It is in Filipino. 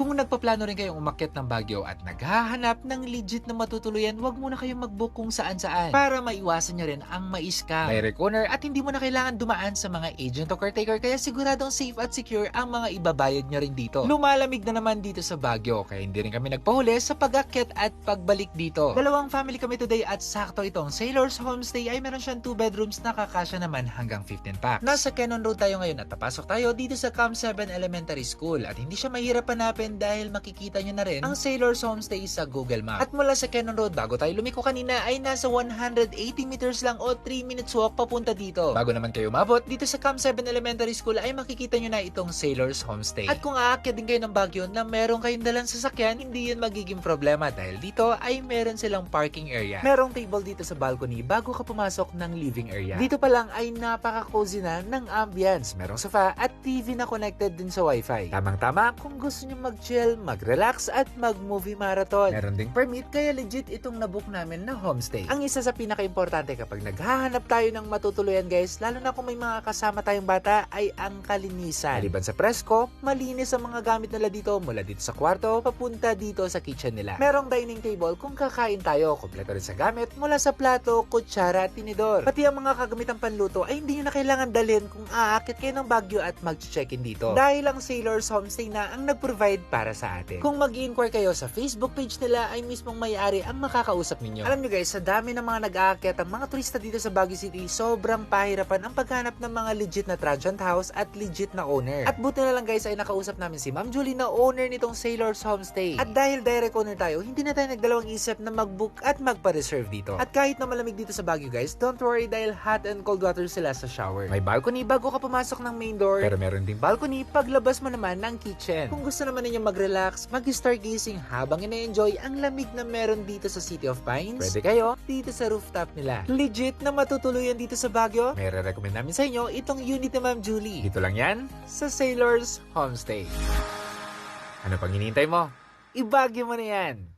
Kung nagpaplano rin kayong umakyat ng Baguio at naghahanap ng legit na matutuluyan, wag muna kayong mag-book kung saan-saan para maiwasan nyo rin ang ma-scam. May recorner at hindi mo na kailangan dumaan sa mga agent o caretaker, kaya siguradong safe at secure ang mga ibabayad nyo rin dito. Lumalamig na naman dito sa Baguio, kaya hindi rin kami nagpahuli sa pag-akyat at pagbalik dito. Dalawang family kami today at sakto itong Sailor's Homestay ay meron siyang 2 bedrooms na kakasya naman hanggang 15 packs. Nasa Cannon Road tayo ngayon at napasok tayo dito sa Cam 7 Elementary School at hindi siya mahirap hanapin dahil makikita nyo na rin ang Sailor's Homestay sa Google Maps. At mula sa Cannon Road, bago tayo lumiko kanina, ay nasa 180 meters lang o 3 minutes walk papunta dito. Bago naman kayo umabot, dito sa Cam 7 Elementary School ay makikita nyo na itong Sailor's Homestay. At kung aakyat din kayo ng Baguio na meron kayong dalang sasakyan, hindi yun magiging problema dahil dito ay meron silang parking area. Merong table dito sa balcony bago ka pumasok ng living area. Dito pa lang ay napaka-cozy na ng ambience. Merong sofa at TV na connected din sa wifi. Tamang-tama kung gusto nyo mag-chill, mag-relax at mag-movie marathon. Meron ding permit kaya legit itong nabook namin na homestay. Ang isa sa pinaka-importante kapag naghahanap tayo ng matutuluyan guys, lalo na kung may mga kasama tayong bata, ay ang kalinisan. Maliban sa presko, malinis ang mga gamit nila dito mula dito sa kwarto papunta dito sa kitchen nila. Merong dining table kung kakain tayo, kompleto rin sa gamit mula sa plato, kutsara at tinidor. Pati ang mga kagamitang panluto ay hindi nyo na kailangan dalhin kung aakit kayo ng Baguio at mag-check-in dito. Dahil ang Sailor's Homestay na ang nag-provide para sa atin. Kung mag-inquire kayo sa Facebook page nila ay mismong may-ari ang makakausap ninyo. Alam nyo guys, sa dami ng mga nag-aakyat ang mga turista dito sa Baguio City, sobrang pahirapan ang paghanap ng mga legit na transient house at legit na owner. At buti na lang guys ay nakausap namin si Ma'am Julie na owner nitong Sailor's Homestay. At dahil direct owner tayo, hindi na tayo nagdalawang isip na mag-book at magpa-reserve dito. At kahit na malamig dito sa Baguio guys, don't worry dahil hot and cold water sila sa shower. May balcony bago ka pumasok ng main door, pero meron ding balcony paglabas mo naman ng kitchen. Kung gusto naman ninyo mag-relax, mag-stargazing habang ina-enjoy ang lamig na meron dito sa City of Pines, pwede kayo dito sa rooftop nila. Legit na matutuluyan dito sa Baguio. May re-recommend namin sa inyo itong unit ni Ma'am Julie. Dito lang yan sa Sailor's Homestay. Ano pang hinihintay mo? I-Baguio mo na yan!